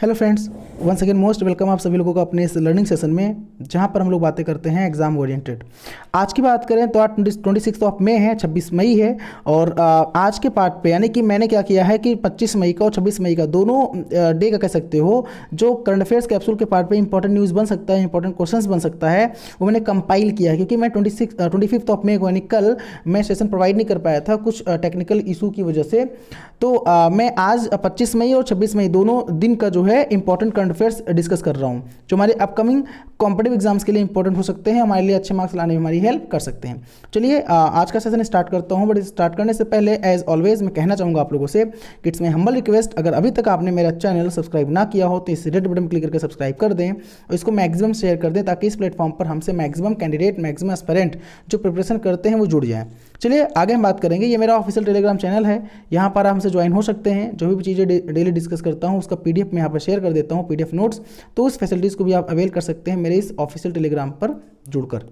Hello friends, once again most welcome आप सभी लोगों का अपने इस लर्निंग सेशन में, जहां पर हम लोग बातें करते हैं एग्जाम ओरिएंटेड। आज की बात करें तो आज 26 ऑफ मई है, 26 मई है। और आज के पार्ट पे यानी कि मैंने क्या किया है कि 25 मई का और 26 मई का दोनों डे का कह सकते हो जो करंट अफेयर्स कैप्सूल के पार्ट पे इंपॉर्टेंट न्यूज़ बन सकता है, इंपॉर्टेंट क्वेश्चन बन सकता है, वो मैंने कंपाइल किया है। क्योंकि मैं 25 ऑफ मई को यानी कल मैं सेशन प्रोवाइड नहीं कर पाया था कुछ टेक्निकल इशू की वजह से। तो मैं आज 25 मई और 26 मई दोनों दिन का जो है इंपॉर्टेंट करंट अफेयर्स डिस्कस कर रहा हूँ, जो हमारे अपकमिंग कॉम्पिटिटिव एग्जाम्स के लिए इंपॉर्टेंट हो सकते हैं, हमारे लिए अच्छे मार्क्स लाने में हमारी हेल्प कर सकते हैं। चलिए आज का सेशन स्टार्ट करता हूँ। बट स्टार्ट करने से पहले एज ऑलवेज मैं कहना चाहूँगा आप लोगों से कि इट्स माई हम्बल रिक्वेस्ट, अगर अभी तक आपने मेरा चैनल सब्सक्राइब ना किया हो तो इस रेड बटन क्लिक करके सब्सक्राइब कर दें और इसको मैक्सिमम शेयर कर दें, ताकि इस प्लेटफॉर्म पर हमसे मैक्सिमम कैंडिडेट, मैक्सिमम एस्पिरेंट जो प्रिपरेशन करते हैं वो जुड़ जाएँ। चलिए आगे हम बात करेंगे। ये मेरा ऑफिशियल टेलीग्राम चैनल है, यहाँ पर आप हमसे ज्वाइन हो सकते हैं। जो भी चीज़ें डेली डिस्कस करता हूँ उसका पीडीएफ मैं यहाँ पर शेयर कर देता हूँ, पीडीएफ नोट्स, तो उस फैसिलिटीज़ को भी आप अवेल कर सकते हैं मेरे इस ऑफिशियल टेलीग्राम पर जुड़कर।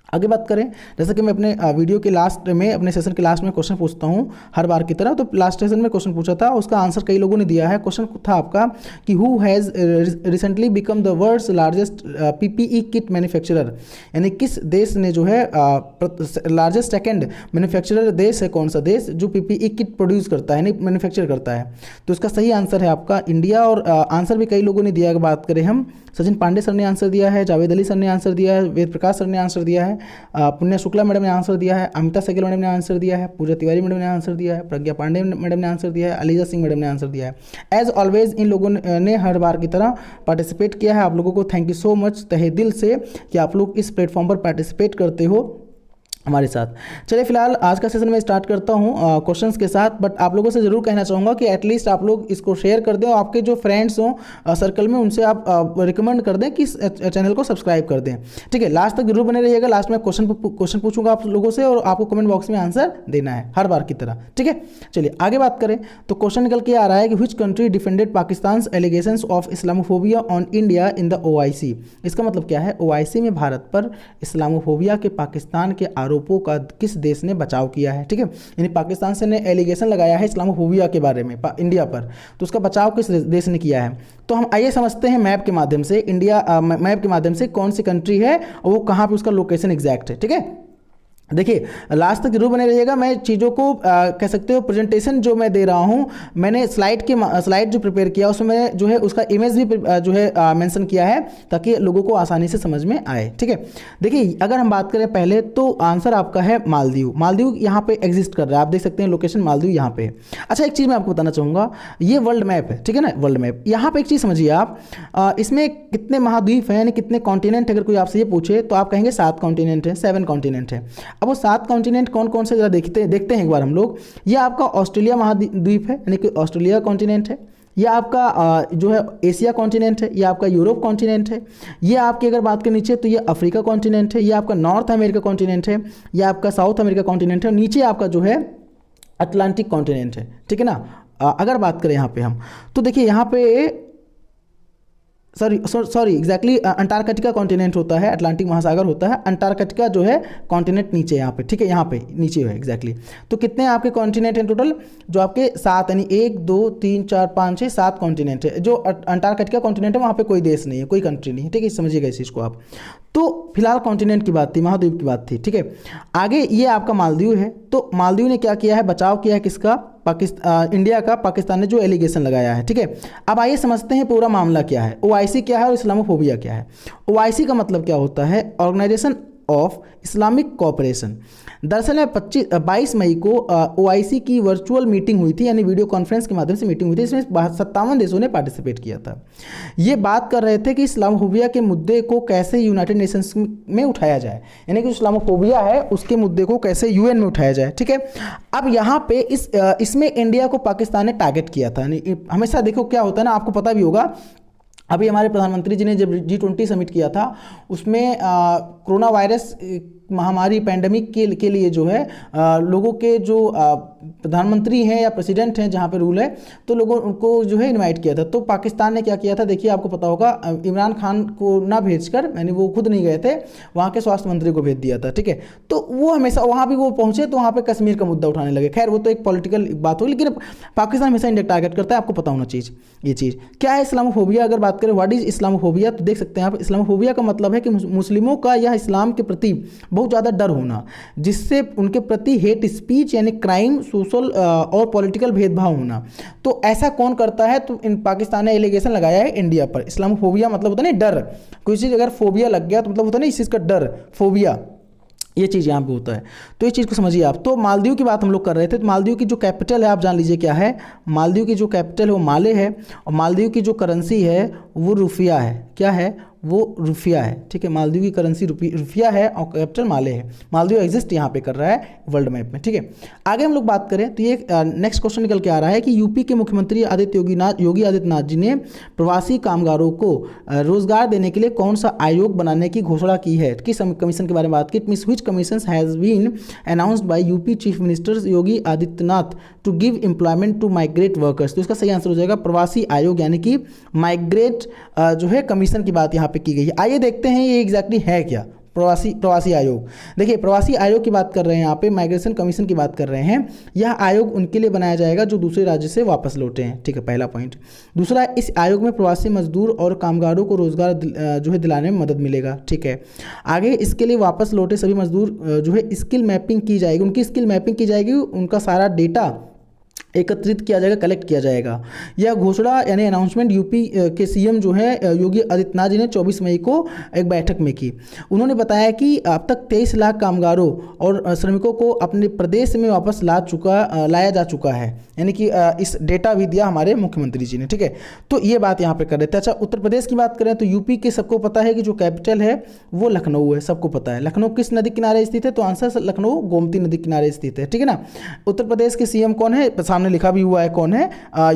आगे बात करें, जैसा कि मैं अपने वीडियो के लास्ट में, अपने सेशन के लास्ट में क्वेश्चन पूछता हूं हर बार की तरह। तो लास्ट सेशन में क्वेश्चन पूछा था, उसका आंसर कई लोगों ने दिया है। क्वेश्चन था आपका कि who has recently become the world's largest PPE kit manufacturer, यानी किस देश ने जो है लार्जेस्ट सेकेंड मैन्युफैक्चरर देश है, कौन सा देश जो पीपीई किट प्रोड्यूस करता है, यानी मैन्युफैक्चर करता है। तो इसका सही आंसर है आपका इंडिया। और आंसर भी कई लोगों ने दिया है। बात करें हम, सचिन पांडे सर ने आंसर दिया है, जावेद अली सर ने आंसर दिया है, वेद प्रकाश सर ने आंसर दिया है, पुण्य शुक्ला मैडम ने आंसर दिया है, अमिता सहगल मैडम ने आंसर दिया है, पूजा तिवारी मैडम ने आंसर दिया है, प्रज्ञा पांडे मैडम ने आंसर दिया है, अलीजा सिंह मैडम ने आंसर दिया है। एज ऑलवेज इन लोगों ने हर बार की तरह पार्टिसिपेट किया है। आप लोगों को थैंक यू सो मच तहे दिल से कि आप लोग इस प्लेटफॉर्म पर पार्टिसिपेट करते हो हमारे साथ। चलिए फिलहाल आज का सेशन में स्टार्ट करता हूँ क्वेश्चंस के साथ। बट आप लोगों से ज़रूर कहना चाहूँगा कि एटलीस्ट आप लोग इसको शेयर कर दें और आपके जो फ्रेंड्स हों सर्कल में उनसे आप रिकमेंड कर दें कि इस चैनल को सब्सक्राइब कर दें। ठीक है, लास्ट तक जरूर बने रहिएगा। लास्ट में क्वेश्चन पूछूंगा आप लोगों से और आपको कमेंट बॉक्स में आंसर देना है हर बार की तरह। ठीक है, चलिए आगे बात करें तो क्वेश्चन निकल के आ रहा है कि which country defended Pakistan allegations of Islamophobia on India in the OIC। इसका मतलब क्या है, OIC में भारत पर इस्लामोफोबिया के पाकिस्तान के आरोपों का किस देश ने बचाव किया है। ठीक है, यानी पाकिस्तान से ने एलिगेशन लगाया है इस्लामोफोबिया के बारे में इंडिया पर, तो उसका बचाव किस देश ने किया है। तो हम आइए समझते हैं मैप के माध्यम से, इंडिया मैप के माध्यम से कौन सी कंट्री है और वो कहाँ पे उसका लोकेशन एग्जैक्ट है। ठीक है, देखिए लास्ट तक जरूर बने रहिएगा। मैं चीज़ों को कह सकते हो प्रेजेंटेशन जो मैं दे रहा हूँ, मैंने स्लाइड जो प्रिपेयर किया उसमें जो है उसका इमेज भी जो है मेंशन किया है, ताकि लोगों को आसानी से समझ में आए। ठीक है, देखिए अगर हम बात करें पहले तो आंसर आपका है मालदीव। मालदीव यहाँ पे एग्जिस्ट कर रहा है, आप देख सकते हैं लोकेशन मालदीव यहाँ पे। अच्छा, एक चीज़ मैं आपको बताना चाहूँगा, ये वर्ल्ड मैप है। ठीक है ना, वर्ल्ड मैप। यहाँ पे एक चीज़ समझिए आप, इसमें कितने महाद्वीप हैं, यानी कितने कॉन्टिनेंट, अगर कोई आपसे ये पूछे तो आप कहेंगे 7 कॉन्टिनेंट है, 7 कॉन्टिनेंट है। अब वो 7 कॉन्टिनेंट कौन कौन से जरा देखते हैं एक बार हम लोग। ये आपका ऑस्ट्रेलिया महाद्वीप है, यानी कि ऑस्ट्रेलिया कॉन्टिनेंट है। ये आपका जो है एशिया कॉन्टिनेंट है, ये आपका यूरोप कॉन्टिनेंट है। ये आपकी अगर बात करें नीचे तो ये अफ्रीका कॉन्टिनेंट है, ये आपका नॉर्थ अमेरिका कॉन्टिनेंट है, ये आपका साउथ अमेरिका कॉन्टिनेंट है, और नीचे आपका जो है अटलांटिक कॉन्टिनेंट है। ठीक है ना, अगर बात करें यहाँ पे हम तो देखिए यहाँ पे सॉरी एग्जैक्टली अंटार्कटिका कॉन्टिनेंट होता है, अटलांटिक महासागर होता है, अंटार्कटिका जो है कॉन्टिनेंट नीचे यहाँ पे। ठीक है, यहाँ पे नीचे है एग्जैक्टली। तो कितने आपके कॉन्टिनेंट हैं टोटल, जो आपके 7, यानी 1 2 3 4 5 6 7 कॉन्टिनेंट है। जो अंटार्कटिका कॉन्टिनेंट है वहाँ पे कोई देश नहीं है, कोई कंट्री नहीं है। ठीक है, समझिएगा इस चीज़ को आप। तो फिलहाल कॉन्टिनेंट की बात थी, महाद्वीप की बात थी। ठीक है, आगे ये आपका मालदीव है। तो मालदीव ने क्या किया है, बचाव किया है किसका, इंडिया का। पाकिस्तान ने जो एलिगेशन लगाया है। ठीक है, अब आइए समझते हैं पूरा मामला क्या है, OIC क्या है और इस्लामोफोबिया क्या है। OIC का मतलब क्या होता है, ऑर्गेनाइजेशन ऑफ इस्लामिक कोऑपरेशन। दरअसल में 22 मई को OIC की वर्चुअल मीटिंग हुई थी, यानी वीडियो कॉन्फ्रेंस के माध्यम से मीटिंग हुई थी। इसमें 57 देशों ने पार्टिसिपेट किया था। ये बात कर रहे थे कि इस्लामोफोबिया के मुद्दे को कैसे यूनाइटेड नेशंस में उठाया जाए, यानी कि इस्लामोफोबिया है उसके मुद्दे को कैसे UN में उठाया जाए। ठीक है, अब यहाँ पे इसमें इंडिया को पाकिस्तान ने टारगेट किया था। यानी हमेशा देखो क्या होता है ना, आपको पता भी होगा, अभी हमारे प्रधानमंत्री जी ने जब G20 समिट किया था उसमें कोरोना वायरस महामारी पैंडमिक के लिए जो है लोगों के जो प्रधानमंत्री हैं या प्रेसिडेंट हैं जहाँ पे रूल है, तो लोगों को जो है इनवाइट किया था। तो पाकिस्तान ने क्या किया था, देखिए आपको पता होगा, इमरान खान को ना भेजकर, यानी वो खुद नहीं गए थे, वहाँ के स्वास्थ्य मंत्री को भेज दिया था, ठीक है। तो वो हमेशा वहाँ भी वो पहुँचे तो वहाँ पर कश्मीर का मुद्दा उठाने लगे। खैर वो तो एक पॉलिटिकल बात हो, लेकिन पाकिस्तान हमेशा इंडिया टारगेट करता है, आपको पता होना चाहिए ये चीज़। क्या है इस्लामोफोबिया? अगर बात करें व्हाट इज इस्लामोफोबिया, तो देख सकते हैं आप, इस्लामोफोबिया का मतलब है कि मुस्लिमों का या इस्लाम के प्रति बहुत ज़्यादा डर होना, जिससे उनके प्रति हेट स्पीच यानी क्राइम, सोशल और पॉलिटिकल भेदभाव होना। तो ऐसा कौन करता है? तो इन पाकिस्तान ने एलिगेशन लगाया है इंडिया पर। इस्लामोफोबिया मतलब होता है ना डर, कोई चीज़ अगर फोबिया लग गया तो मतलब होता है ना इस चीज़ का डर, फोबिया, ये चीज़ यहाँ पे होता है। तो ये चीज़ को समझिए आप। तो मालदीव की बात हम लोग कर रहे थे, तो मालदीव की जो कैपिटल है आप जान लीजिए क्या है। मालदीव की जो कैपिटल है वो माले है, और मालदीव की जो करेंसी है वो रुपया है। क्या है? वो रुपया है, ठीक है। मालदीव की करेंसी रुपया है और कैपिटल माले है। मालदीव एग्जिस्ट यहाँ पे कर रहा है वर्ल्ड मैप में, ठीक है। आगे हम लोग बात करें तो ये नेक्स्ट क्वेश्चन निकल के आ रहा है कि यूपी के मुख्यमंत्री योगी आदित्यनाथ जी ने प्रवासी कामगारों को रोजगार देने के लिए कौन सा आयोग बनाने की घोषणा की है? किस कमीशन के बारे में बात की? Means which commission has been announced by UP chief minister Yogi Adityanath to give employment to migrate workers. तो इसका सही आंसर हो जाएगा प्रवासी आयोग, यानी कि माइग्रेट जो है कमीशन की बात यहाँ पे की गई है। आइए देखते हैं ये एग्जैक्टली है क्या प्रवासी आयोग। देखिए प्रवासी आयोग की बात कर रहे हैं यहाँ पे, माइग्रेशन कमीशन की बात कर रहे हैं। यह आयोग उनके लिए बनाया जाएगा जो दूसरे राज्य से वापस लौटे हैं, ठीक है, पहला पॉइंट। दूसरा, इस आयोग में प्रवासी मजदूर और कामगारों को रोजगार जो है दिलाने में मदद मिलेगा, ठीक है। आगे इसके लिए वापस लौटे सभी मजदूर जो है स्किल मैपिंग की जाएगी, उनकी स्किल मैपिंग की जाएगी, उनका सारा डेटा एकत्रित किया जाएगा, कलेक्ट किया जाएगा। यह घोषणा यानी अनाउंसमेंट यूपी के सीएम जो है योगी आदित्यनाथ जी ने 24 मई को एक बैठक में की। उन्होंने बताया कि अब तक 23 लाख कामगारों और श्रमिकों को अपने प्रदेश में वापस लाया जा चुका है, यानी कि इस डेटा भी दिया हमारे मुख्यमंत्री जी ने, ठीक है। तो ये बात यहाँ पे कर रहे थे। अच्छा, उत्तर प्रदेश की बात करें तो यूपी के सबको पता है कि जो कैपिटल है वो लखनऊ है, सबको पता है। लखनऊ किस नदी किनारे स्थित है? तो आंसर लखनऊ गोमती नदी किनारे स्थित है, ठीक है ना। उत्तर प्रदेश के सीएम कौन है? सामने लिखा भी हुआ है कौन है,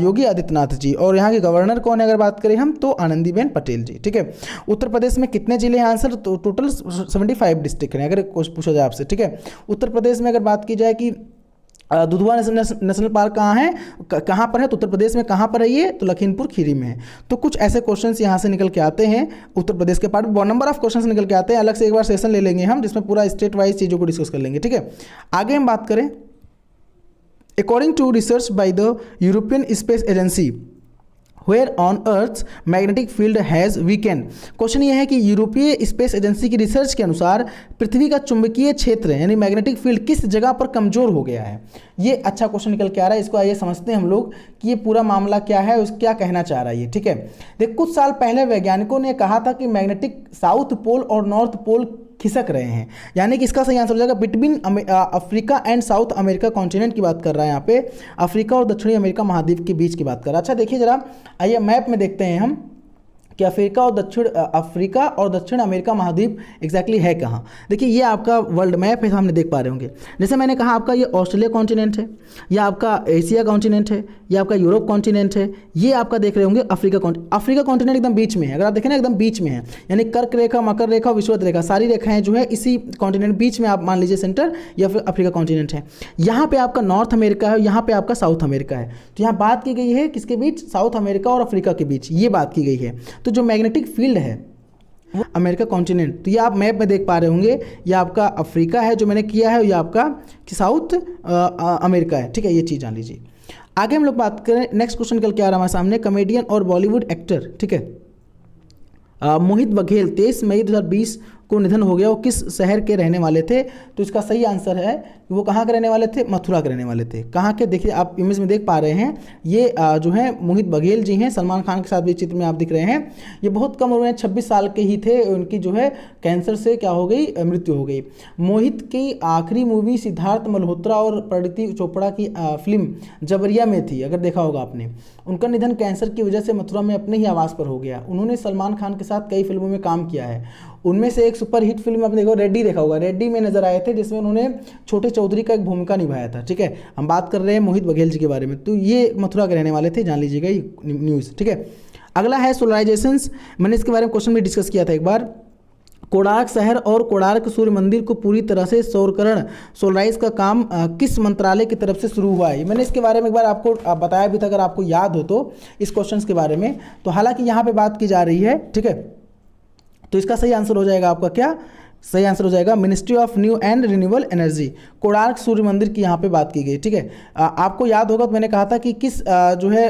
योगी आदित्यनाथ जी। और यहाँ के गवर्नर कौन है अगर बात करें हम, तो आनंदीबेन पटेल जी, ठीक है। उत्तर प्रदेश में कितने जिले हैं? आंसर तो टोटल 75 डिस्ट्रिक्ट हैं अगर पूछा जाए आपसे, ठीक है। उत्तर प्रदेश में अगर बात की जाए कि दुधवा नेशनल पार्क कहाँ है, कहाँ पर है, तो उत्तर प्रदेश में कहाँ पर है ये? तो लखीमपुर खीरी में है। तो कुछ ऐसे क्वेश्चंस यहाँ से निकल के आते हैं उत्तर प्रदेश के पार्ट में, बहुत नंबर ऑफ क्वेश्चंस निकल के आते हैं। अलग से एक बार सेशन ले लेंगे हम जिसमें पूरा स्टेट वाइज चीज़ों को डिस्कस कर लेंगे, ठीक है। आगे हम बात करें, According to research by the European Space Agency, where on Earth's magnetic field has weakened। Question ये है कि यूरोपीय स्पेस एजेंसी की रिसर्च के अनुसार पृथ्वी का चुंबकीय क्षेत्र यानी मैग्नेटिक फील्ड किस जगह पर कमजोर हो गया है। ये अच्छा क्वेश्चन निकल के आ रहा है। इसको आइए समझते हैं हम लोग कि ये पूरा मामला क्या है, उस क्या कहना चाह रहा है ये, ठीक है। देख, कुछ साल पहले वैज्ञानिकों ने कहा था कि मैग्नेटिक साउथ पोल और नॉर्थ पोल खिसक रहे हैं, यानी कि इसका सही आंसर हो जाएगा between Africa and south America continent की बात कर रहा है यहाँ पे, अफ्रीका और दक्षिणी अमेरिका महाद्वीप के बीच की बात कर रहा है। अच्छा देखिए जरा, आइए मैप में देखते हैं हम कि अफ्रीका और दक्षिण अमेरिका महाद्वीप एग्जैक्टली है कहाँ। देखिए ये आपका वर्ल्ड मैप है, सामने देख पा रहे होंगे। जैसे मैंने कहा आपका ये ऑस्ट्रेलिया कॉन्टिनेंट है, या आपका एशिया कॉन्टिनेंट है, या आपका यूरोप कॉन्टिनेंट है, ये आपका देख रहे होंगे अफ्रीका कॉन्टिनेंट एकदम बीच में है। अगर आप देखें ना एकदम बीच में है, यानी कर्क रेखा, मकर रेखा, विषुवत रेखा, सारी रेखाएं जो है इसी कॉन्टिनेंट बीच में आप मान लीजिए सेंटर, या फिर अफ्रीका कॉन्टिनेंट है। यहाँ पे आपका नॉर्थ अमेरिका है, यहाँ पे आपका साउथ अमेरिका है। तो यहाँ बात की गई है किसके बीच? साउथ अमेरिका और अफ्रीका के बीच, ये बात की गई है। तो जो मैग्नेटिक फील्ड है वो अमेरिका कॉन्टिनेंट, तो ये आप मैप में देख पा रहे होंगे, ये आपका अफ्रीका है जो मैंने किया है, ये आपका साउथ अमेरिका है, ठीक है। ये चीज़ जान लीजिए। आगे हम लोग बात करें, नेक्स्ट क्वेश्चन निकल के आ रहा है हमारे सामने, कॉमेडियन और बॉलीवुड एक्टर, ठीक है, मोहित बघेल 23 मई 2020 को निधन हो गया। वो किस शहर के रहने वाले थे? तो इसका सही आंसर है वो कहाँ के रहने वाले थे? मथुरा के रहने वाले थे। कहाँ के? देखिए आप इमेज में देख पा रहे हैं, ये जो है मोहित बघेल जी हैं, सलमान खान के साथ भी चित्र में आप दिख रहे हैं। ये बहुत कम उम्र में 26 साल के ही थे, उनकी जो है कैंसर से क्या हो गई? मृत्यु हो गई। मोहित की आखिरी मूवी सिद्धार्थ मल्होत्रा और परिणीति चोपड़ा की फिल्म जबरिया में थी, अगर देखा होगा आपने। उनका निधन कैंसर की वजह से मथुरा में अपने ही आवास पर हो गया। उन्होंने सलमान खान के साथ कई फिल्मों में काम किया है, उनमें से एक सुपर हिट फिल्म आपने देखो रेड्डी देखा होगा, रेड्डी में नजर आए थे, जिसमें उन्होंने छोटे चौधरी का एक भूमिका निभाया था, ठीक है। हम बात कर रहे हैं मोहित बघेल जी के बारे में। तो ये मथुरा के रहने वाले थे, जान लीजिएगा ये न्यूज़, ठीक है। अगला है सोलराइजेशंस, मैंने इसके बारे में क्वेश्चन भी डिस्कस किया था एक बार। कोणार्क शहर और कोणार्क सूर्य मंदिर को पूरी तरह से सौरकरण सोलराइज का काम किस मंत्रालय की तरफ से शुरू हुआ है? मैंने इसके बारे में एक बार आपको बताया भी था, अगर आपको याद हो तो इस क्वेश्चन के बारे में। तो हालांकि यहाँ पे बात की जा रही है, ठीक है, तो इसका सही आंसर हो जाएगा आपका क्या? सही आंसर हो जाएगा ministry of new and renewable energy. Konark Surya मंदिर की यहाँ पे बात की गई, ठीक है। आपको याद होगा तो मैंने कहा था कि किस जो है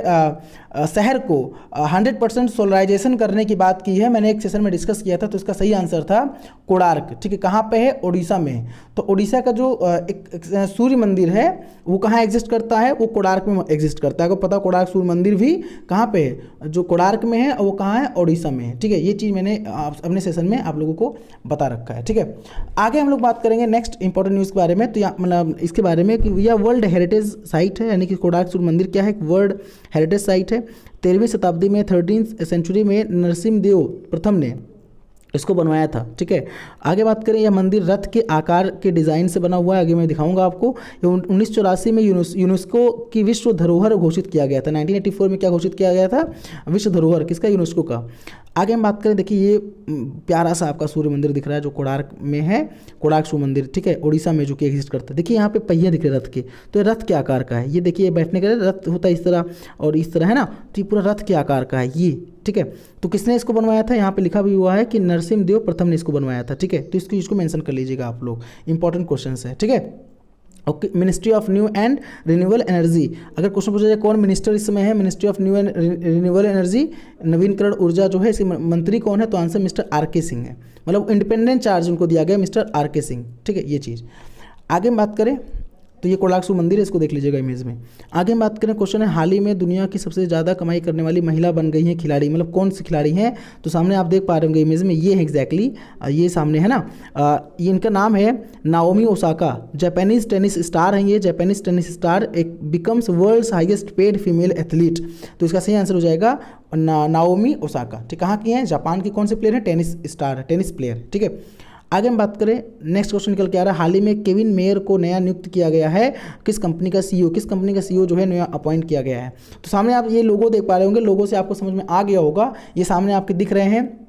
शहर को 100% सोलराइजेशन करने की बात की है, मैंने एक सेशन में डिस्कस किया था। तो इसका सही आंसर था कोणार्क, ठीक है। कहाँ पे है? उड़ीसा में है। तो उड़ीसा का जो एक सूर्य मंदिर है वो कहाँ एग्जिस्ट करता है? वो कोणार्क में एग्जिस्ट करता है। आपको पता कोणार्क सूर्य मंदिर भी कहाँ पे है? जो कोणार्क में है वो कहाँ है? उड़ीसा में है, ठीक है। ये चीज़ मैंने अपने सेशन में आप लोगों को बता रखा है, ठीक है। आगे हम लोग बात करेंगे नेक्स्ट इंपॉर्टेंट न्यूज़ के बारे में। तो मतलब इसके बारे में कि यह वर्ल्ड हेरिटेज साइट है, यानी कि कोणार्क सूर्य मंदिर क्या है? एक वर्ल्ड हेरिटेज साइट है। 13वीं शताब्दी में 13th सेंचुरी में नरसिम्हदेव प्रथम ने इसको बनवाया था, ठीक है। आगे बात करें, यह मंदिर रथ के आकार के डिज़ाइन से बना हुआ है। आगे मैं दिखाऊंगा आपको। ये 1984 में यूनेस्को की विश्व धरोहर घोषित किया गया था। 1984 में क्या घोषित किया गया था? विश्व धरोहर किसका? यूनेस्को का। आगे हम बात करें, देखिए ये प्यारा सा आपका सूर्य मंदिर दिख रहा है जो कोणार्क में है, कोणार्क सूर्य मंदिर, ठीक है, उड़ीसा में जो कि एग्जिस्ट करता है। देखिए यहाँ पे पहिए दिख रहे रथ के, तो ये रथ के आकार का है। ये देखिए बैठने का रथ होता है इस तरह और इस तरह, है ना। तो ये पूरा रथ के आकार का है ये, ठीक है। तो किसने इसको बनवाया था? यहाँ पे लिखा भी हुआ है कि नरसिम्हदेव प्रथम ने इसको बनवाया था, ठीक है। तो इसको मेंशन कर लीजिएगा आप लोग, इंपॉर्टेंट क्वेश्चन है, ठीक है। Okay, ministry of new and renewable energy. अगर क्वेश्चन पूछा जाए कौन मिनिस्टर इस समय है? Ministry of new and renewable energy, नवीनकरण ऊर्जा जो है, इसके मंत्री कौन है? तो आंसर मिस्टर आर.के. सिंह है। मतलब इंडिपेंडेंट चार्ज उनको दिया गया, मिस्टर आर.के. सिंह, ठीक है। ये चीज़ आगे हम बात करें तो ये कोणार्क सूर्य मंदिर है, इसको देख लीजिएगा इमेज में। आगे हम बात करें, क्वेश्चन है हाल ही में दुनिया की सबसे ज़्यादा कमाई करने वाली महिला बन गई है खिलाड़ी, मतलब कौन सी खिलाड़ी हैं? तो सामने आप देख पा रहे होंगे इमेज में, ये है एग्जैक्टली ये सामने है ना। ये इनका नाम है Naomi Osaka, Japanese tennis star हैं ये। जापानीज टेनिस स्टार एक becomes world's highest paid female athlete. तो इसका सही आंसर हो जाएगा नाओमी ओसाका, ठीक। कहाँ की हैं? जापान की कौन से प्लेयर है? टेनिस स्टार, टेनिस प्लेयर, ठीक है। आगे हम बात करें, नेक्स्ट क्वेश्चन निकल के आ रहा है, हाल ही में केविन मेयर को नया नियुक्त किया गया है किस कंपनी का सीईओ? किस कंपनी का सीईओ जो है नया अपॉइंट किया गया है? तो सामने आप ये लोगो देख पा रहे होंगे, लोगो से आपको समझ में आ गया होगा। ये सामने आपके दिख रहे हैं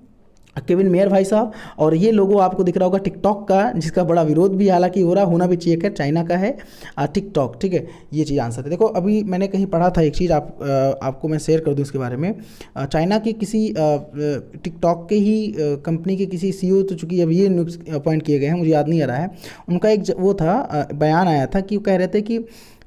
केविन मेयर भाई साहब, और ये लोगो आपको दिख रहा होगा टिकटॉक का, जिसका बड़ा विरोध भी हालांकि हो रहा, होना भी चाहिए, क्या चाइना का है टिकटॉक, ठीक है। ये चीज़ आंसर है। देखो अभी मैंने कहीं पढ़ा था एक चीज़, आपको मैं शेयर कर दूं इसके बारे में। चाइना की किसी टिकटॉक के ही कंपनी के किसी सीईओ, तो चूँकि अब ये अपॉइंट किए गए हैं, मुझे याद नहीं आ रहा है, उनका एक वो था बयान आया था कि वो कह रहे थे कि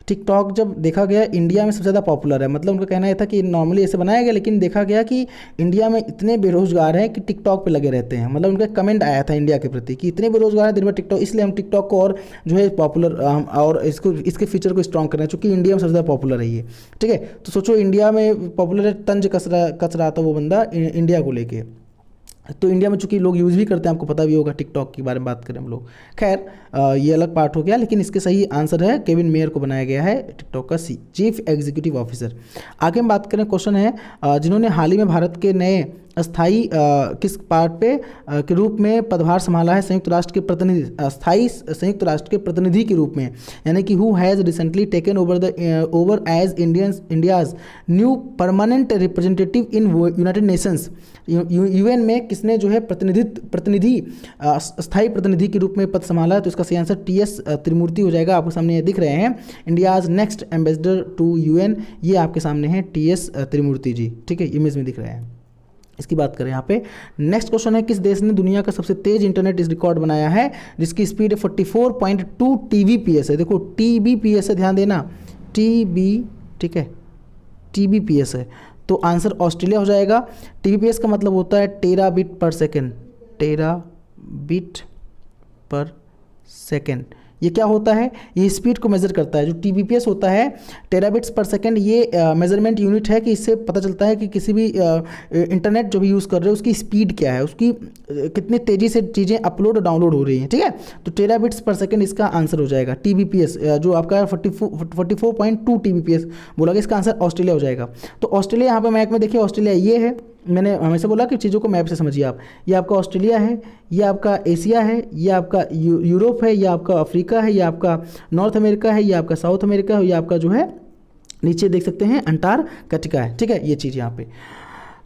टिकटॉक जब देखा गया इंडिया में सबसे ज़्यादा पॉपुलर है। मतलब उनका कहना यह था कि नॉर्मली ऐसे बनाया गया, लेकिन देखा गया कि इंडिया में इतने बेरोजगार हैं कि टिकटॉक पे लगे रहते हैं। मतलब उनका कमेंट आया था इंडिया के प्रति कि इतने बेरोजगार हैं दिन भर टिकटॉक, इसलिए हम टिकटॉक को और जो है पॉपुलर और इसके फीचर को स्ट्रॉन्ग कर रहे हैं, चूँकि इंडिया में सबसे ज़्यादा पॉपुलर है ये, ठीक है। तो सोचो इंडिया में पॉपुलर है, तंज कस रहा था वो बंदा इंडिया को लेके। तो इंडिया में चूंकि लोग यूज़ भी करते हैं, आपको पता भी होगा टिकटॉक के बारे में बात करें हम लोग। खैर ये अलग पार्ट हो गया, लेकिन इसके सही आंसर है केविन मेयर को बनाया गया है टिकटॉक का चीफ एग्जीक्यूटिव ऑफिसर। आगे हम बात करें, क्वेश्चन है जिन्होंने हाल ही में भारत के नए अस्थाई किस पार्ट पे के रूप में पदभार संभाला है? संयुक्त राष्ट्र के प्रतिनिधि, अस्थाई संयुक्त राष्ट्र के प्रतिनिधि के रूप में, यानी कि who has recently taken over as India's new permanent representative in United Nations. UN में किसने जो है प्रतिनिधि स्थायी प्रतिनिधि के रूप में पद संभाला है? तो इसका सही आंसर टीएस त्रिमूर्ति हो जाएगा। आपके सामने ये दिख रहे हैं, India's next ambassador to UN, ये आपके सामने है टीएस त्रिमूर्ति जी, ठीक है, इमेज में दिख रहे हैं। इसकी बात करें यहाँ पे, नेक्स्ट क्वेश्चन है, किस देश ने दुनिया का सबसे तेज इंटरनेट रिकॉर्ड बनाया है जिसकी स्पीड 44.2 TBps है? देखो TBps है, ध्यान देना, TB, ठीक है, TBps है। तो आंसर ऑस्ट्रेलिया हो जाएगा। TBps का मतलब होता है टेराबिट पर सेकेंड, टेराबिट पर सेकेंड। ये क्या होता है? ये स्पीड को मेज़र करता है। जो TBps होता है, टेराबिट्स पर सेकंड, ये मेज़रमेंट यूनिट है कि इससे पता चलता है कि किसी भी इंटरनेट जो भी यूज़ कर रहे हो उसकी स्पीड क्या है, उसकी कितनी तेज़ी से चीज़ें अपलोड और डाउनलोड हो रही हैं, ठीक है। तो टेराबिट्स पर सेकंड इसका आंसर हो जाएगा। TBps जो आपका 44.2 TBps बोला गया, इसका आंसर ऑस्ट्रेलिया हो जाएगा। तो ऑस्ट्रेलिया यहाँ पर मैप में देखिए, ऑस्ट्रेलिया ये है, मैंने हमेशा बोला कि चीज़ों को मैप से समझिए आप। ये आपका ऑस्ट्रेलिया है, ये आपका एशिया है, ये आपका यूरोप है, ये आपका अफ्रीका है, ये आपका नॉर्थ अमेरिका है, ये आपका साउथ अमेरिका है, ये आपका जो है नीचे देख सकते हैं अंटार्कटिका है, ठीक है, ये चीज़ यहाँ पे।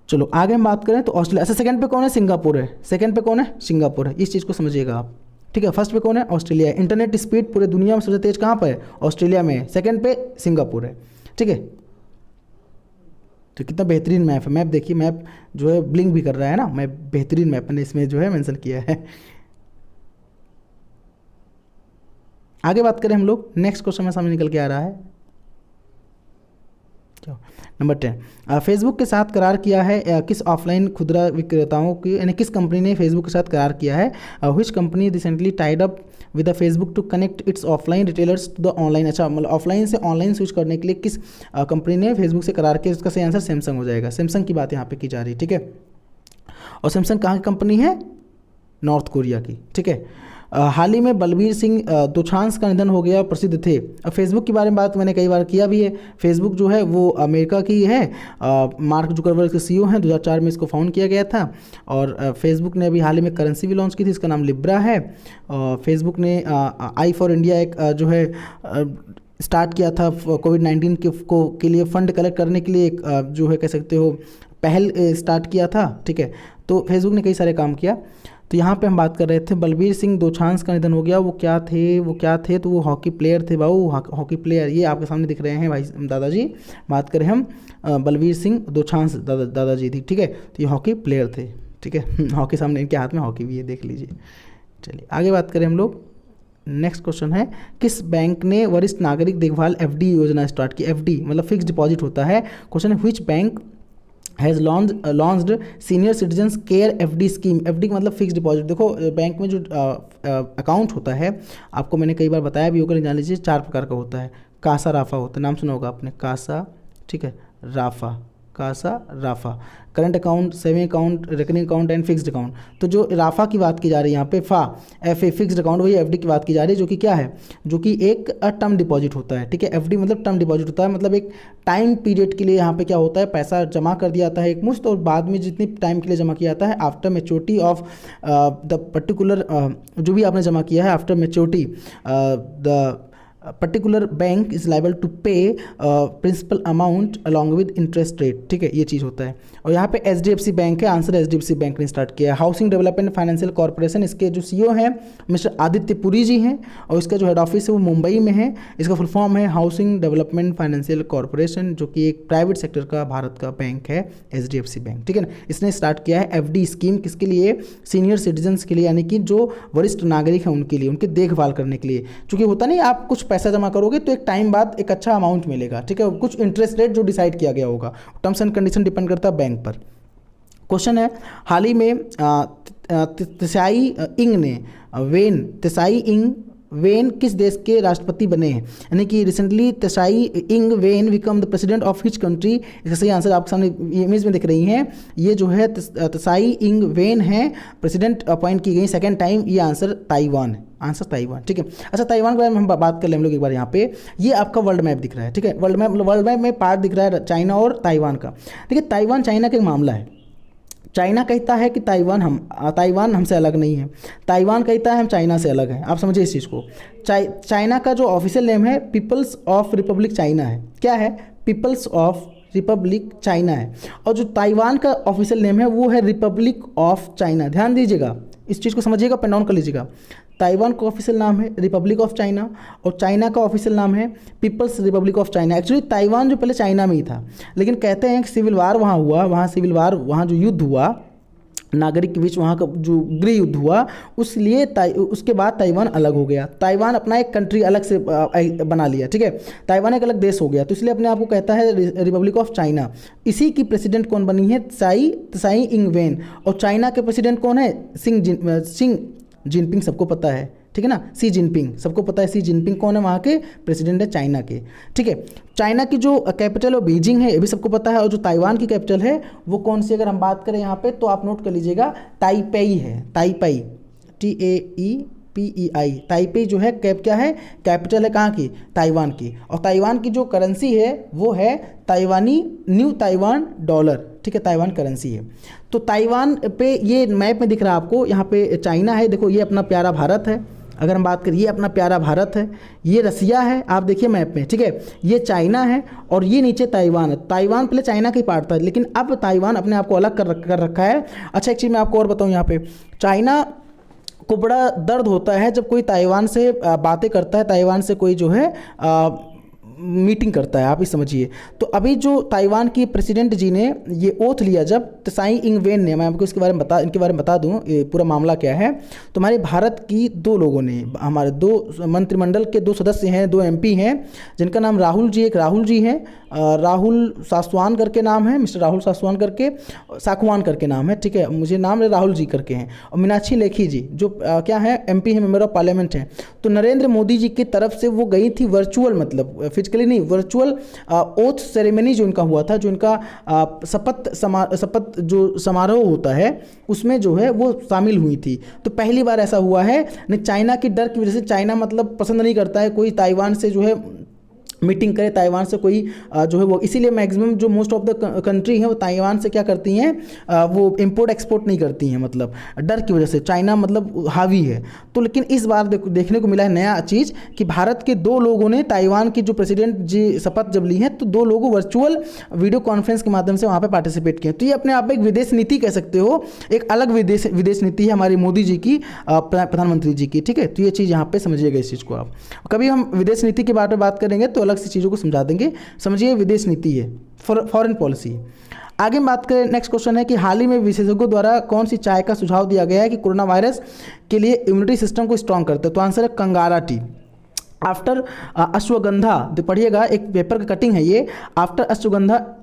चलो आगे हम बात करें तो ऑस्ट्रेलिया। अच्छा सेकंड पे कौन है? सिंगापुर है। सेकंड पे कौन है? सिंगापुर है। इस चीज़ को समझिएगा आप, ठीक है। फर्स्ट पे कौन है? ऑस्ट्रेलिया है। इंटरनेट स्पीड पूरे दुनिया में सबसे तेज कहाँ पर है? ऑस्ट्रेलिया में है। सेकंड पे सिंगापुर है, ठीक है। तो कितना बेहतरीन मैप है। मैप देखिए, मैप जो है ब्लिंक भी कर रहा है ना, मैप बेहतरीन मैप मैंने इसमें जो है मेंशन किया है। आगे बात करें हम लोग, नेक्स्ट क्वेश्चन में सामने निकल के आ रहा है नंबर 10। फेसबुक के साथ करार किया है किस ऑफलाइन खुदरा विक्रेताओं की, यानी किस कंपनी ने फेसबुक के साथ करार किया है? Which company recently tied up with the Facebook to connect its offline retailers to the online. अच्छा मतलब ऑफलाइन से ऑनलाइन स्विच करने के लिए किस कंपनी ने फेसबुक से करार किया? इसका सही आंसर सैमसंग हो जाएगा। सैमसंग की बात यहाँ पे की जा रही है, ठीक है। और सैमसंग कहाँ की कंपनी है? नॉर्थ कोरिया की, ठीक है। हाल ही में बलबीर सिंह दोसांझ का निधन हो गया, प्रसिद्ध थे। अब फेसबुक के बारे में बात मैंने कई बार किया भी है। फेसबुक जो है वो अमेरिका की है। मार्क जुकरबर्ग के सीईओ हैं। 2004 में इसको फाउंड किया गया था। और फेसबुक ने अभी हाल ही में करेंसी भी लॉन्च की थी, इसका नाम लिब्रा है। फेसबुक ने आई फॉर इंडिया एक जो है स्टार्ट किया था कोविड-19 के लिए फंड कलेक्ट करने के लिए, एक जो है कह सकते हो पहल स्टार्ट किया था, ठीक है। तो फेसबुक ने कई सारे काम किया। तो यहाँ पे हम बात कर रहे थे बलबीर सिंह दोसांझ का निधन हो गया। वो क्या थे? तो वो हॉकी प्लेयर थे बाबू, हॉकी प्लेयर। ये आपके सामने दिख रहे हैं भाई दादाजी। बात करें हम बलबीर सिंह दोसांझ दादाजी थी, ठीक है। तो ये हॉकी प्लेयर थे, ठीक है। हॉकी सामने इनके हाथ में हॉकी भी है, देख लीजिए। चलिए आगे बात करें हम लोग। नेक्स्ट क्वेश्चन है, किस बैंक ने वरिष्ठ नागरिक देखभाल एफडी योजना स्टार्ट की? एफडी मतलब फिक्स डिपॉजिट होता है। क्वेश्चन है which bank has launched senior citizens care FD scheme. FD मतलब फिक्स डिपॉजिट। देखो बैंक में जो अकाउंट होता है, आपको मैंने कई बार बताया भी होगा, जान लीजिए 4 प्रकार का होता है। कासा राफा होता है, नाम सुना होगा आपने, कासा, ठीक है, RAFA, CASA RAFA. Current account, saving account, recurring account and fixed account. तो जो राफा की बात की जा रही है यहाँ पे, फा एफ ए फिक्स्ड अकाउंट, वही एफडी की बात की जा रही है, जो कि क्या है? जो कि एक टर्म डिपॉजिट होता है, ठीक है। एफडी मतलब टर्म डिपॉजिट होता है, मतलब एक टाइम पीरियड के लिए यहाँ पे क्या होता है, पैसा जमा कर दिया जाता है एक मुश्त, और बाद में जितनी टाइम के लिए जमा किया जाता है after maturity of the particular, जो भी आपने जमा किया है after maturity the particular bank is liable to pay principal amount along with interest rate, ठीक है। ये चीज़ होता है। और यहाँ पे एचडीएफसी बैंक है, आंसर एचडीएफसी बैंक ने स्टार्ट किया है। हाउसिंग डेवलपमेंट फाइनेंशियल कॉर्पोरेशन, इसके जो सीईओ हैं मिस्टर आदित्य पुरी जी हैं, और इसका जो हेड ऑफिस है वो मुंबई में है। इसका फुल फॉर्म है हाउसिंग डेवलपमेंट फाइनेंशियल कॉर्पोरेशन, जो कि एक प्राइवेट सेक्टर का भारत का बैंक है, एचडीएफसी बैंक, ठीक है ना। इसने स्टार्ट किया है एफडी स्कीम, किसके लिए? सीनियर सिटीजन्स के लिए, यानी कि जो वरिष्ठ नागरिक हैं उनके लिए, उनकी देखभाल करने के लिए। चूँकि होता नहीं, आप कुछ पैसा जमा करोगे तो एक टाइम बाद एक अच्छा अमाउंट मिलेगा, ठीक है। कुछ इंटरेस्ट रेट जो डिसाइड किया गया होगा, टर्म्स एंड कंडीशन डिपेंड करता है बैंक पर। क्वेश्चन है, हाल ही में त्साई इंग वेन किस देश के राष्ट्रपति बने हैं? यानी कि recently Tsai Ing Wen become the president of which country? इसका सही आंसर आपके सामने इमेज में दिख रही हैं। ये जो है त्साई इंग वेन है, प्रेसिडेंट अपॉइंट की गई सेकंड टाइम। ये आंसर ताइवान है, आंसर ताइवान, ठीक है। अच्छा ताइवान के बारे में हम बात कर लें हम लोग एक बार। यहाँ पे ये आपका वर्ल्ड मैप दिख रहा है, ठीक है। वर्ल्ड मैप में पार्ट दिख रहा है चाइना और ताइवान का। देखिए ताइवान चाइना का एक मामला है। चाइना कहता है कि ताइवान हमसे अलग नहीं है, ताइवान कहता है हम चाइना से अलग हैं। आप समझिए इस चीज़ को। चाइना का जो ऑफिशियल नेम है पीपल्स ऑफ रिपब्लिक चाइना है। क्या है? पीपल्स ऑफ रिपब्लिक चाइना है। और जो ताइवान का ऑफिशियल नेम है वो है रिपब्लिक ऑफ चाइना। ध्यान दीजिएगा, इस चीज़ को समझिएगा, पेन डाउन कर लीजिएगा। ताइवान का ऑफिशियल नाम है रिपब्लिक ऑफ चाइना, और चाइना का ऑफिशियल नाम है People's Republic of China. Actually Taiwan जो पहले चाइना में ही था, लेकिन कहते हैं कि सिविल वार वहाँ हुआ, वहाँ जो युद्ध हुआ नागरिक के बीच, वहाँ का जो गृह युद्ध हुआ, उसलिए उसके बाद ताइवान अलग हो गया। ताइवान अपना एक कंट्री अलग से बना लिया, ठीक है। ताइवान एक अलग देश हो गया, तो इसलिए अपने आप को कहता है रिपब्लिक ऑफ चाइना। इसी की प्रेसिडेंट कौन बनी है? Tsai Ing Wen. और चाइना के प्रेसिडेंट कौन है? सिंह जिनपिंग, सबको पता है, ठीक है ना। सी जिनपिंग सबको पता है। सी जिनपिंग कौन है? वहाँ के प्रेसिडेंट है चाइना के, ठीक है। चाइना की जो कैपिटल है बीजिंग है, ये भी सबको पता है। और जो ताइवान की कैपिटल है वो कौन सी, अगर हम बात करें यहाँ पे तो आप नोट कर लीजिएगा, ताइपेई है। ताइपेई, TAEPEI, ताइपेई जो है क्या है? कैपिटल है कहाँ की? ताइवान की। और ताइवान की जो करेंसी है वो है ताइवानी न्यू ताइवान डॉलर, ठीक है। ताइवान करेंसी है। तो ताइवान पे ये मैप में दिख रहा है आपको, यहाँ पे चाइना है, देखो ये अपना प्यारा भारत है, अगर हम बात करें, ये अपना प्यारा भारत है, ये रसिया है, आप देखिए मैप में, ठीक है, ये चाइना है और ये नीचे ताइवान है। ताइवान पहले चाइना का ही पार्ट था, लेकिन अब ताइवान अपने आप को अलग कर रखा है। अच्छा, एक चीज़ मैं आपको और बताऊँ, यहाँ पे चाइना को बड़ा दर्द होता है जब कोई ताइवान से बातें करता है, ताइवान से कोई जो है मीटिंग करता है, आप ही समझिए। तो अभी जो ताइवान की प्रेसिडेंट जी ने ये ओथ लिया, जब त्साई इंग वेन ने, मैं आपको इनके बारे में बता दूं ये पूरा मामला क्या है। तो हमारे भारत की 2 लोगों ने, हमारे 2 मंत्रिमंडल के 2 सदस्य हैं, 2 MP हैं, जिनका नाम राहुल जी, एक राहुल जी हैं, राहुल सासवान करके नाम है, मिस्टर राहुल सासवान करके, साखवान करके नाम है, ठीक है, मुझे नाम राहुल जी करके हैं, और मीनाक्षी लेखी जी जो क्या है MP है, मेंबर ऑफ पार्लियामेंट हैं। तो नरेंद्र मोदी जी की तरफ से वो गई थी वर्चुअल, मतलब फिजिकली नहीं, वर्चुअल ओथ सेरेमनी जो इनका हुआ था, जो इनका शपथ जो समारोह होता है उसमें जो है वो शामिल हुई थी। तो पहली बार ऐसा हुआ है। नहीं, चाइना की डर की वजह से, चाइना मतलब पसंद नहीं करता है कोई ताइवान से जो है मीटिंग करे, ताइवान से कोई जो है वो, इसीलिए मैक्सिमम जो मोस्ट ऑफ द कंट्री हैं वो ताइवान से क्या करती हैं, वो इंपोर्ट एक्सपोर्ट नहीं करती हैं, मतलब डर की वजह से, चाइना मतलब हावी है। तो लेकिन इस बार देखने को मिला है नया चीज़ कि भारत के 2 लोगों ने ताइवान की जो प्रेसिडेंट जी शपथ जब ली है, तो 2 लोगों वर्चुअल वीडियो कॉन्फ्रेंस के माध्यम से वहाँ पर पार्टिसिपेट किए। तो ये अपने आप में एक विदेश नीति कह सकते हो, एक अलग विदेश नीति है हमारी मोदी जी की, प्रधानमंत्री जी की, ठीक है। तो ये चीज़ यहाँ पे समझिएगा, इस चीज़ को आप कभी हम विदेश नीति के बारे में बात करेंगे तो अलग सी चीज़ों को समझा देंगे। समझिए, विदेश नीति है, फॉरेन पॉलिसी। आगे हम बात करें, नेक्स्ट क्वेश्चन है कि हाल ही में विशेषज्ञों द्वारा कौन सी चाय का सुझाव दिया गया है कि कोरोना वायरस के लिए इम्यूनिटी सिस्टम को स्ट्रॉन्ग करते हैं। तो आंसर है कंगारा टी। आफ्टर अश्वगंधा, पढ़िएगा, एक पेपर का कटिंग है ये। After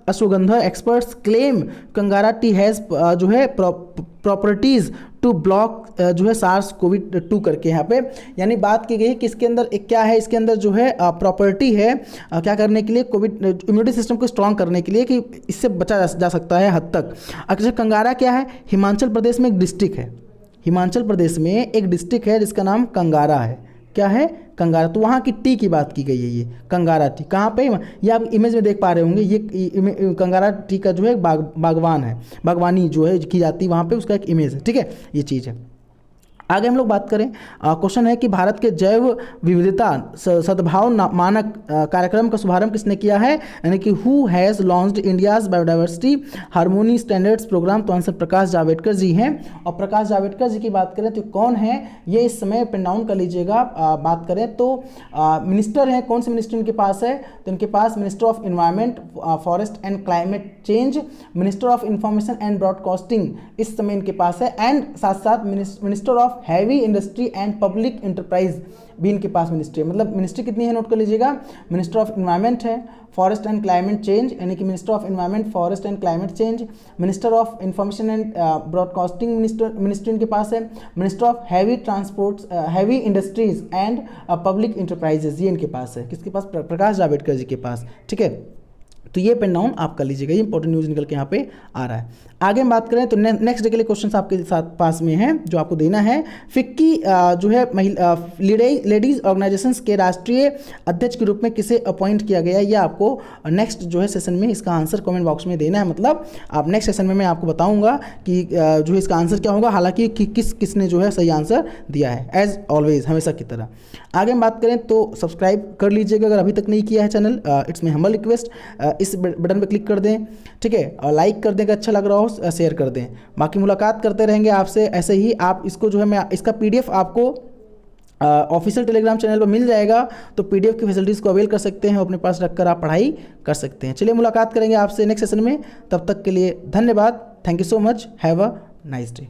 ashwagandha experts claim Kangra tea has जो है प्रॉपर्टीज़ टू ब्लॉक जो है SARS-CoV-2 करके यहाँ पे, यानी बात की गई है कि इसके अंदर एक क्या है, इसके अंदर जो है प्रॉपर्टी है क्या करने के लिए, कोविड इम्यूनिटी सिस्टम को स्ट्रॉन्ग करने के लिए, कि इससे बचा जा सकता है हद तक। अच्छा, कंगारा क्या है? हिमाचल प्रदेश में एक डिस्ट्रिक्ट है, हिमाचल प्रदेश में एक डिस्ट्रिक्ट है जिसका नाम कंगारा है। क्या है? कंगारा। तो वहाँ की टी की बात की गई है, ये कंगारा टी। कहाँ पे? ये आप इमेज में देख पा रहे होंगे, ये कंगारा टी का जो है बागवान है, बागवानी जो है की जाती है वहाँ पे, उसका एक इमेज है, ठीक है, ये चीज़ है। आगे हम लोग बात करें, क्वेश्चन है कि भारत के जैव विविधता सद्भाव मानक कार्यक्रम का शुभारंभ किसने किया है, यानी कि who has launched India's biodiversity harmony standards programme. तो आंसर प्रकाश जावड़ेकर जी हैं। और प्रकाश जावड़ेकर जी की बात करें तो कौन है ये, इस समय पिन डाउन कर लीजिएगा। बात करें तो मिनिस्टर हैं, कौन से मिनिस्टर इनके पास है, तो इनके पास minister of environment, forest and climate change, minister of information and broadcasting इस समय इनके पास है, एंड साथ साथ minister of heavy industry and public enterprise भी इनके पास मिनिस्ट्री है। मतलब मिनिस्ट्री कितनी है, नोट कर लीजिएगा। मिनिस्टर ऑफ इन्वायरमेंट है, फॉरेस्ट एंड क्लाइमेट चेंज, यानी कि minister of environment, forest and climate change, minister of information and broadcasting ministry इनके पास है, minister of heavy transport, heavy industries and public enterprises, ये इनके पास है। किसके पास? प्रकाश जावड़ेकर जी के पास, ठीक है। तो ये पेन डाउन आप कर लीजिएगा, ये इंपॉर्टेंट न्यूज़ निकल के यहाँ पे आ रहा है। आगे हम बात करें तो नेक्स्ट डे के लिए क्वेश्चन आपके साथ पास में हैं जो आपको देना है। फिक्की जो है लेडीज ऑर्गेनाइजेशंस के राष्ट्रीय अध्यक्ष के रूप में किसे अपॉइंट किया गया है, ये आपको नेक्स्ट जो है सेशन में इसका आंसर कमेंट बॉक्स में देना है। मतलब आप नेक्स्ट सेशन में मैं आपको बताऊंगा कि जो है इसका आंसर क्या होगा, हालांकि किसने जो है सही आंसर दिया है, एज ऑलवेज, हमेशा की तरह। आगे हम बात करें तो सब्सक्राइब कर लीजिएगा अगर अभी तक नहीं किया है channel, it's my humble request. इस बटन पर क्लिक कर दें, ठीक है, और लाइक कर दें, अच्छा लग रहा हो शेयर कर दें। बाकी मुलाकात करते रहेंगे आपसे ऐसे ही। आप इसको जो है मैं इसका PDF आपको ऑफिशियल टेलीग्राम चैनल पर मिल जाएगा, तो PDF की फैसिलिटीज़ को अवेल कर सकते हैं, अपने पास रखकर आप पढ़ाई कर सकते हैं। चलिए मुलाकात करेंगे आपसे नेक्स्ट सेशन में, तब तक के लिए धन्यवाद। Thank you so much, have a nice day.